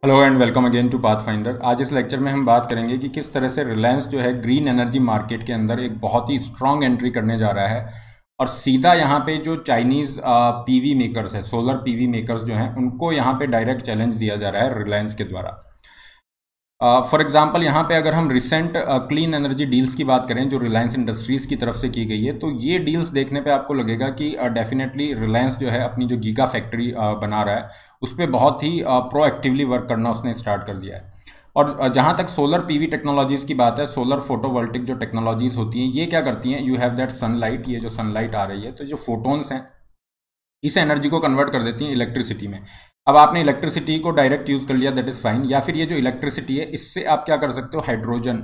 Hello and welcome again to Pathfinder. आज इस lecture में हम बात करेंगे कि किस तरह से रिलायंस जो है ग्रीन एनर्जी मार्केट के अंदर एक बहुत ही स्ट्रॉन्ग एंट्री करने जा रहा है और सीधा यहाँ पे जो चाइनीज़ पीवी मेकर्स है, सोलर पीवी मेकर्स जो हैं, उनको यहाँ पे डायरेक्ट चैलेंज दिया जा रहा है रिलायंस के द्वारा। फॉर एग्जांपल यहाँ पे अगर हम रिसेंट क्लीन एनर्जी डील्स की बात करें जो रिलायंस इंडस्ट्रीज़ की तरफ से की गई है, तो ये डील्स देखने पे आपको लगेगा कि डेफिनेटली रिलायंस जो है अपनी जो गीगा फैक्ट्री बना रहा है उस पर बहुत ही प्रोएक्टिवली वर्क करना उसने स्टार्ट कर दिया है। और जहाँ तक सोलर पीवी टेक्नोलॉजीज़ की बात है, सोलर फोटोवोल्टिक जो टेक्नोलॉजीज़ होती हैं ये क्या करती हैं, यू हैव दैट सनलाइट, ये जो सनलाइट आ रही है तो जो फोटोन्स हैं इस एनर्जी को कन्वर्ट कर देती हैं इलेक्ट्रिसिटी में। अब आपने इलेक्ट्रिसिटी को डायरेक्ट यूज़ कर लिया, दैट इज़ फाइन, या फिर ये जो इलेक्ट्रिसिटी है इससे आप क्या कर सकते हो, हाइड्रोजन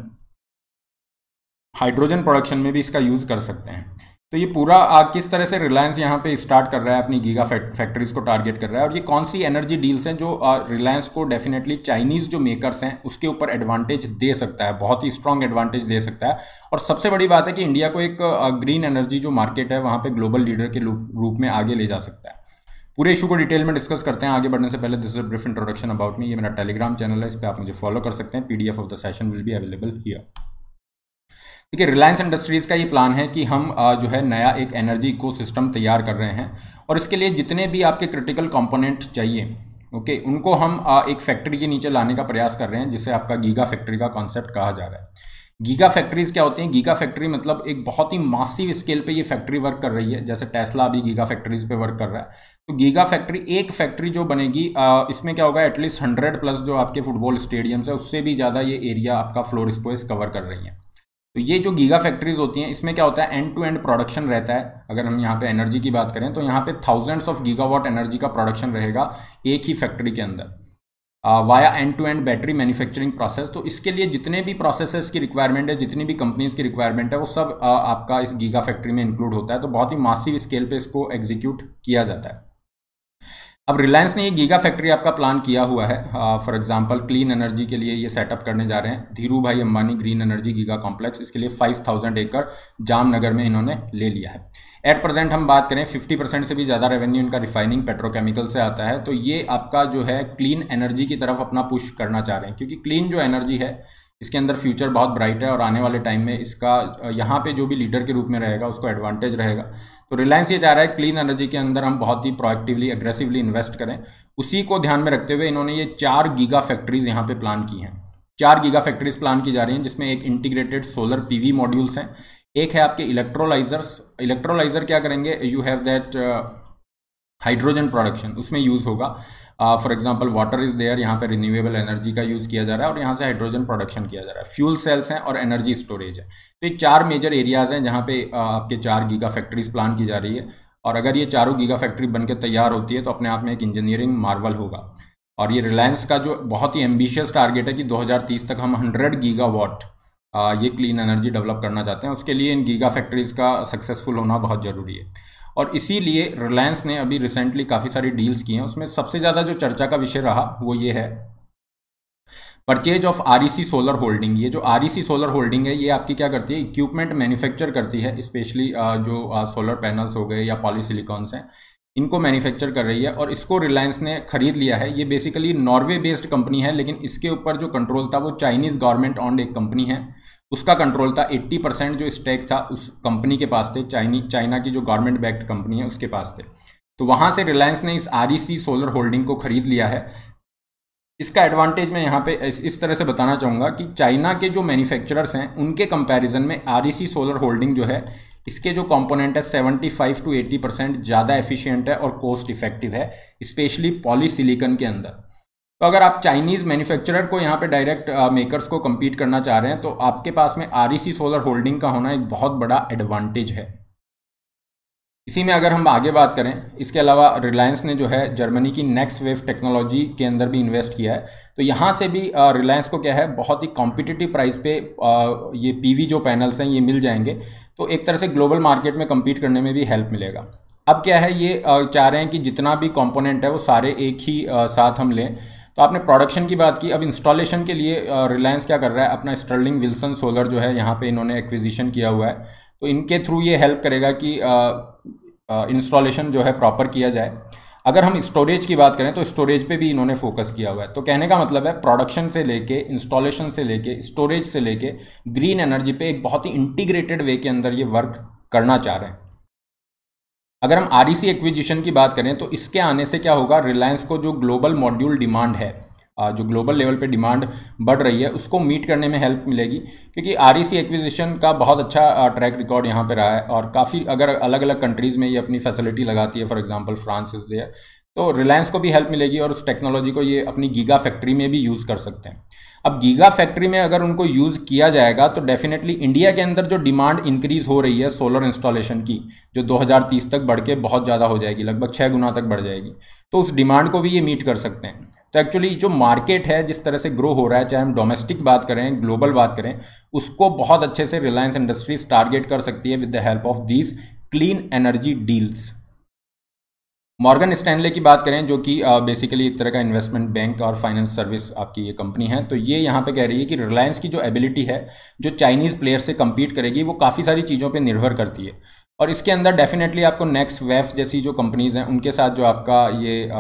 हाइड्रोजन प्रोडक्शन में भी इसका यूज़ कर सकते हैं। तो ये पूरा किस तरह से रिलायंस यहाँ पे स्टार्ट कर रहा है, अपनी गीगा फैक्ट्रीज को टारगेट कर रहा है, और ये कौन सी एनर्जी डील्स हैं जो रिलायंस को डेफिनेटली चाइनीज़ जो मेकर्स हैं उसके ऊपर एडवांटेज दे सकता है, बहुत ही स्ट्रॉन्ग एडवांटेज दे सकता है। और सबसे बड़ी बात है कि इंडिया को एक ग्रीन एनर्जी जो मार्केट है वहाँ पर ग्लोबल लीडर के रूप में आगे ले जा सकता है। पूरे इशू को डिटेल में डिस्कस करते हैं। आगे बढ़ने से पहले this is a brief introduction about me. ये मेरा टेलीग्राम चैनल है, इस पर आप मुझे फॉलो कर सकते हैं। PDF of the session will be available here. देखिए, रिलायंस इंडस्ट्रीज़ का ये प्लान है कि हम जो है नया एक एनर्जी इकोसिस्टम तैयार कर रहे हैं और इसके लिए जितने भी आपके क्रिटिकल कंपोनेंट चाहिए, ओके, उनको हम एक फैक्ट्री के नीचे लाने का प्रयास कर रहे हैं, जिसे आपका गीगा फैक्ट्री का कॉन्सेप्ट कहा जा रहा है। गीगा फैक्ट्रीज क्या होती हैं? गीगा फैक्ट्री मतलब एक बहुत ही मासिव स्केल पे ये फैक्ट्री वर्क कर रही है, जैसे टेस्ला अभी गीगा फैक्ट्रीज पे वर्क कर रहा है। तो गीगा फैक्ट्री, एक फैक्ट्री जो बनेगी इसमें क्या होगा, एटलीस्ट 100+ जो आपके फुटबॉल स्टेडियम्स है उससे भी ज़्यादा ये एरिया आपका फ्लोर स्पेस कवर कर रही है। तो ये जो गीगा फैक्ट्रीज होती हैं इसमें क्या होता है, एंड टू एंड प्रोडक्शन रहता है। अगर हम यहाँ पे एनर्जी की बात करें तो यहाँ पे थाउजेंड्स ऑफ गीगावाट एनर्जी का प्रोडक्शन रहेगा एक ही फैक्ट्री के अंदर via end to end battery manufacturing process. तो इसके लिए जितने भी प्रोसेसेस की रिक्वायरमेंट है, जितनी भी कंपनीज की रिक्वायरमेंट है, वो सब आपका इस गीगा फैक्ट्री में इंक्लूड होता है। तो बहुत ही मासिव स्केल पे इसको एग्जीक्यूट किया जाता है। अब रिलायंस ने ये गीगा फैक्ट्री आपका प्लान किया हुआ है, फॉर एग्जांपल क्लीन एनर्जी के लिए ये सेटअप करने जा रहे हैं। धीरू भाई Ambani green energy giga complex, इसके लिए 5000 एकड़ जामनगर में इन्होंने ले लिया है। एट प्रेजेंट हम बात करें 50% से भी ज़्यादा रेवेन्यू इनका रिफाइनिंग पेट्रोकेमिकल से आता है। तो ये आपका जो है क्लीन एनर्जी की तरफ अपना पुश करना चाह रहे हैं, क्योंकि क्लीन जो एनर्जी है इसके अंदर फ्यूचर बहुत ब्राइट है और आने वाले टाइम में इसका यहाँ पे जो भी लीडर के रूप में रहेगा उसको एडवांटेज रहेगा। तो रिलायंस ये चाह रहा है क्लीन एनर्जी के अंदर हम बहुत ही प्रोएक्टिवली एग्रेसिवली इन्वेस्ट करें। उसी को ध्यान में रखते हुए इन्होंने ये 4 गीगा फैक्ट्रीज यहाँ पे प्लान की हैं। 4 गीगा फैक्ट्रीज प्लान की जा रही हैं, जिसमें एक इंटीग्रेटेड सोलर पीवी मॉड्यूल्स हैं, एक है आपके इलेक्ट्रोलाइजर्स। इलेक्ट्रोलाइजर क्या करेंगे, you have that hydrogen production उसमें यूज़ होगा। For example water is there, यहाँ पे रिन्यूएबल एनर्जी का यूज़ किया जा रहा है और यहाँ से हाइड्रोजन प्रोडक्शन किया जा रहा है। फ्यूल सेल्स हैं और एनर्जी स्टोरेज है। तो ये 4 मेजर एरियाज़ हैं जहाँ पे आपके 4 गीगा फैक्ट्रीज प्लान की जा रही है। और अगर ये चारों गीगा फैक्ट्री बनकर तैयार होती है तो अपने आप में एक इंजीनियरिंग मार्वल होगा। और ये रिलायंस का जो बहुत ही एम्बिशियस टारगेट है कि 2030 तक हम 100 गीगावाट ये क्लीन एनर्जी डेवलप करना चाहते हैं। उसके लिए इन गीगा फैक्ट्रीज़ का सक्सेसफुल होना बहुत ज़रूरी है। और इसीलिए रिलायंस ने अभी रिसेंटली काफ़ी सारी डील्स की हैं। उसमें सबसे ज़्यादा जो चर्चा का विषय रहा वो ये है purchase of REC solar holding. ये जो आरईसी सोलर होल्डिंग है ये आपकी क्या करती है, इक्विपमेंट मैन्युफैक्चर करती है, स्पेशली जो सोलर पैनल्स हो गए या पॉलीसिलिकॉन्स हैं, इनको मैन्युफैक्चर कर रही है। और इसको रिलायंस ने खरीद लिया है। ये बेसिकली नॉर्वे बेस्ड कंपनी है, लेकिन इसके ऊपर जो कंट्रोल था वो चाइनीज़ गवर्नमेंट ऑन्ड एक कंपनी है, उसका कंट्रोल था। 80% जो स्टेक था उस कंपनी के पास थे, चाइना की जो गवर्नमेंट बैक्ड कंपनी है उसके पास थे। तो वहाँ से रिलायंस ने इस आरईसी सोलर होल्डिंग को खरीद लिया है। इसका एडवांटेज मैं यहाँ पे इस तरह से बताना चाहूँगा कि चाइना के जो मैन्युफैक्चरर्स हैं उनके कंपैरिजन में आरईसी सोलर होल्डिंग जो है इसके जो कंपोनेंट है 75 to 80% ज़्यादा एफिशिएंट है और कॉस्ट इफेक्टिव है, स्पेशली पॉलीसिलिकॉन के अंदर। तो अगर आप चाइनीज़ मैन्युफैक्चरर को यहाँ पे डायरेक्ट मेकर्स को compete करना चाह रहे हैं तो आपके पास में आरईसी सोलर होल्डिंग का होना एक बहुत बड़ा एडवांटेज है। इसी में अगर हम आगे बात करें, इसके अलावा रिलायंस ने जो है जर्मनी की नेक्स्ट वेव टेक्नोलॉजी के अंदर भी इन्वेस्ट किया है। तो यहाँ से भी रिलायंस को क्या है, बहुत ही कॉम्पिटिटिव प्राइस पे ये पीवी जो पैनल्स हैं ये मिल जाएंगे। तो एक तरह से ग्लोबल मार्केट में कम्पीट करने में भी हेल्प मिलेगा। अब क्या है, ये चाह रहे हैं कि जितना भी कॉम्पोनेंट है वो सारे एक ही साथ हम लें। तो आपने प्रोडक्शन की बात की, अब इंस्टॉलेशन के लिए रिलायंस क्या कर रहा है, अपना स्टर्लिंग विल्सन सोलर जो है यहाँ पे इन्होंने एक्विजिशन किया हुआ है। तो इनके थ्रू ये हेल्प करेगा कि इंस्टॉलेशन जो है प्रॉपर किया जाए। अगर हम स्टोरेज की बात करें तो स्टोरेज पे भी इन्होंने फोकस किया हुआ है। तो कहने का मतलब है प्रोडक्शन से लेके, इंस्टॉलेशन से लेके, स्टोरेज से लेके ग्रीन एनर्जी पे एक बहुत ही इंटीग्रेटेड वे के अंदर ये वर्क करना चाह रहे हैं। अगर हम REC एक्विजिशन की बात करें तो इसके आने से क्या होगा, रिलायंस को जो ग्लोबल मॉड्यूल डिमांड है, जो ग्लोबल लेवल पे डिमांड बढ़ रही है, उसको मीट करने में हेल्प मिलेगी, क्योंकि REC एक्विजिशन का बहुत अच्छा ट्रैक रिकॉर्ड यहाँ पे रहा है और काफ़ी अगर अलग अलग कंट्रीज़ में ये अपनी फैसिलिटी लगाती है, for example France is there, तो रिलायंस को भी हेल्प मिलेगी और उस टेक्नोलॉजी को ये अपनी गीगा फैक्ट्री में भी यूज़ कर सकते हैं। अब गीगा फैक्ट्री में अगर उनको यूज़ किया जाएगा तो डेफिनेटली इंडिया के अंदर जो डिमांड इंक्रीज़ हो रही है सोलर इंस्टॉलेशन की, जो 2030 तक बढ़ के बहुत ज़्यादा हो जाएगी, लगभग 6 गुना तक बढ़ जाएगी, तो उस डिमांड को भी ये मीट कर सकते हैं। तो एक्चुअली जो मार्केट है जिस तरह से ग्रो हो रहा है, चाहे हम डोमेस्टिक बात करें, ग्लोबल बात करें, उसको बहुत अच्छे से रिलायंस इंडस्ट्रीज टारगेट कर सकती है with the help of these clean energy deals. Morgan Stanley की बात करें, जो कि बेसिकली एक तरह का इन्वेस्टमेंट बैंक और फाइनेंस सर्विस आपकी ये कंपनी है, तो ये यहाँ पे कह रही है कि रिलायंस की जो एबिलिटी है जो चाइनीज़ प्लेयर से compete करेगी, वो काफ़ी सारी चीज़ों पे निर्भर करती है। और इसके अंदर डेफिनेटली आपको नेक्स्ट वेफ जैसी जो कंपनीज़ हैं उनके साथ जो आपका ये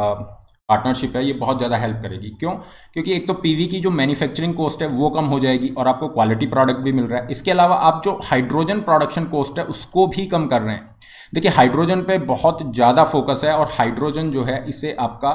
पार्टनरशिप है ये बहुत ज़्यादा हेल्प करेगी। क्यों? क्योंकि एक तो PV की जो मैन्युफैक्चरिंग कॉस्ट है वो कम हो जाएगी और आपको क्वालिटी प्रोडक्ट भी मिल रहा है। इसके अलावा आप जो हाइड्रोजन प्रोडक्शन कॉस्ट है उसको भी कम कर रहे हैं। देखिए हाइड्रोजन पे बहुत ज़्यादा फोकस है और हाइड्रोजन जो है इसे आपका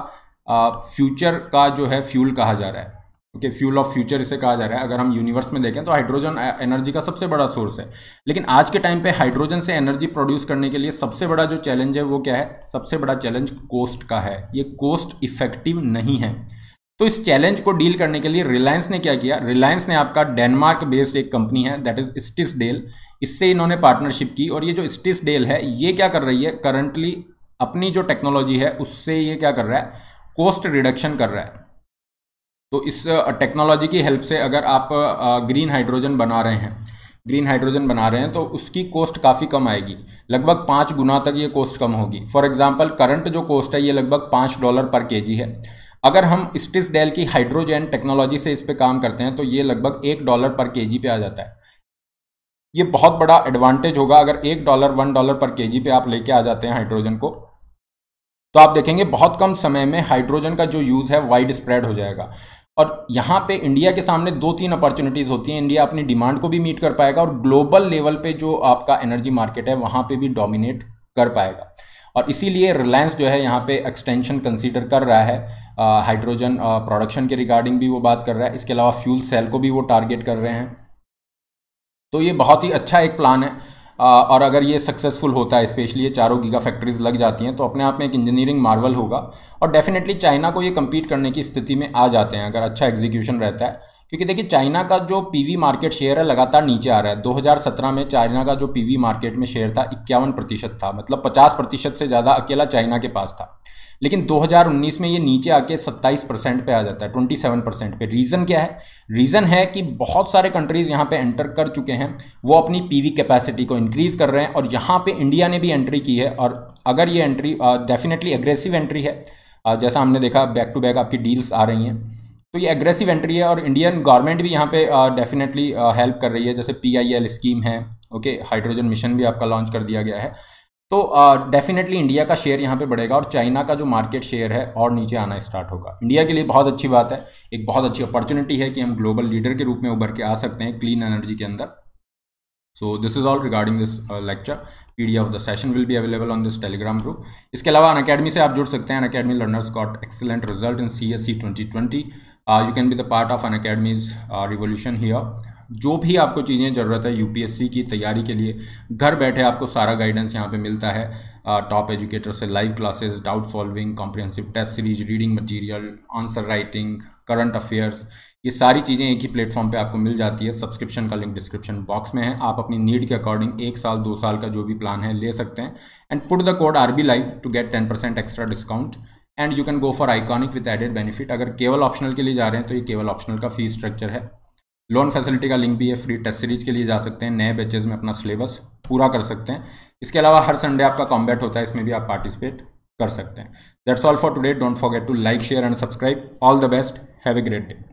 फ्यूचर का जो है फ्यूल कहा जा रहा है। ओके, फ्यूल ऑफ फ्यूचर इसे कहा जा रहा है। अगर हम यूनिवर्स में देखें तो हाइड्रोजन एनर्जी का सबसे बड़ा सोर्स है, लेकिन आज के टाइम पे हाइड्रोजन से एनर्जी प्रोड्यूस करने के लिए सबसे बड़ा जो चैलेंज है वो क्या है? सबसे बड़ा चैलेंज कॉस्ट का है। ये कॉस्ट इफेक्टिव नहीं है। तो इस चैलेंज को डील करने के लिए रिलायंस ने क्या किया? रिलायंस ने आपका डेनमार्क बेस्ड एक कंपनी है दैट इज स्टिसडेल, इससे इन्होंने पार्टनरशिप की। और ये जो स्टिसडेल है ये क्या कर रही है? करंटली अपनी जो टेक्नोलॉजी है उससे ये क्या कर रहा है? कॉस्ट रिडक्शन कर रहा है। तो इस टेक्नोलॉजी की हेल्प से अगर आप ग्रीन हाइड्रोजन बना रहे हैं तो उसकी कॉस्ट काफ़ी कम आएगी, लगभग 5 गुना तक ये कॉस्ट कम होगी। फॉर एग्जांपल करंट जो कॉस्ट है ये लगभग $5 पर केजी है। अगर हम स्टिसडेल की हाइड्रोजन टेक्नोलॉजी से इस पे काम करते हैं तो ये लगभग $1 पर केजी पे आ जाता है। ये बहुत बड़ा एडवांटेज होगा अगर $1 पर केजी पे आप लेके आ जाते हैं हाइड्रोजन को, तो आप देखेंगे बहुत कम समय में हाइड्रोजन का जो यूज़ है वाइड स्प्रेड हो जाएगा। और यहाँ पे इंडिया के सामने 2-3 अपॉर्चुनिटीज़ होती हैं। इंडिया अपनी डिमांड को भी मीट कर पाएगा और ग्लोबल लेवल पे जो आपका एनर्जी मार्केट है वहाँ पे भी डोमिनेट कर पाएगा। और इसीलिए रिलायंस जो है यहाँ पे एक्सटेंशन कंसीडर कर रहा है, हाइड्रोजन प्रोडक्शन के रिगार्डिंग भी वो बात कर रहा है। इसके अलावा फ्यूल सेल को भी वो टारगेट कर रहे हैं। तो ये बहुत ही अच्छा एक प्लान है और अगर ये सक्सेसफुल होता है, स्पेशली ये 4 गीगा फैक्ट्रीज लग जाती हैं, तो अपने आप में एक इंजीनियरिंग मार्वल होगा और डेफिनेटली चाइना को ये कम्पीट करने की स्थिति में आ जाते हैं अगर अच्छा एग्जीक्यूशन रहता है। क्योंकि देखिए चाइना का जो PV मार्केट शेयर है लगातार नीचे आ रहा है। 2017 में चाइना का जो PV मार्केट में शेयर था 51% था, मतलब 50% से ज़्यादा अकेला चाइना के पास था। लेकिन 2019 में ये नीचे आके 27% पे आ जाता है, 27% पे। रीज़न क्या है? रीज़न है कि बहुत सारे कंट्रीज़ यहाँ पे एंटर कर चुके हैं, वो अपनी PV कैपेसिटी को इंक्रीज़ कर रहे हैं और यहाँ पे इंडिया ने भी एंट्री की है। और अगर ये एंट्री डेफिनेटली एग्रेसिव एंट्री है, जैसा हमने देखा बैक टू बैक आपकी डील्स आ रही हैं, तो ये एग्रेसिव एंट्री है और इंडियन गवर्नमेंट भी यहाँ पे डेफिनेटली हेल्प कर रही है। जैसे PIL स्कीम है, ओके, हाइड्रोजन मिशन भी आपका लॉन्च कर दिया गया है। तो डेफिनेटली इंडिया का शेयर यहाँ पे बढ़ेगा और चाइना का जो मार्केट शेयर है और नीचे आना स्टार्ट होगा। इंडिया के लिए बहुत अच्छी बात है, एक बहुत अच्छी अपॉर्चुनिटी है कि हम ग्लोबल लीडर के रूप में उभर के आ सकते हैं क्लीन एनर्जी के अंदर। So this is all regarding this lecture. PDF of the session will be available on this Telegram group. इसके अलावा अनअकैडमी से आप जुड़ सकते हैं। Unacademy learners got excellent result in CSE 2020. You can be the part of Unacademy's revolution here. जो भी आपको चीज़ें ज़रूरत है UPSC की तैयारी के लिए, घर बैठे आपको सारा गाइडेंस यहाँ पे मिलता है। टॉप एजुकेटर से live classes, doubt solving, comprehensive test series, reading material, answer writing, current affairs, ये सारी चीज़ें एक ही प्लेटफॉर्म पे आपको मिल जाती है। सब्सक्रिप्शन का लिंक डिस्क्रिप्शन बॉक्स में है। आप अपनी नीड के अकॉर्डिंग 1 साल 2 साल का जो भी प्लान है ले सकते हैं। And put the code RB Live to get 10% extra discount and you can go for iconic with added benefit. अगर केवल ऑप्शनल के लिए जा रहे हैं तो ये केवल ऑप्शनल का फीस स्ट्रक्चर है। लोन फैसिलिटी का लिंक भी है। फ्री टेस्ट सीरीज के लिए जा सकते हैं, नए बैचेज में अपना सिलेबस पूरा कर सकते हैं। इसके अलावा हर संडे आपका कॉम्बैट होता है, इसमें भी आप पार्टिसिपेट कर सकते हैं। That's all for today. Don't forget to like, share and subscribe. All the best, have a great day.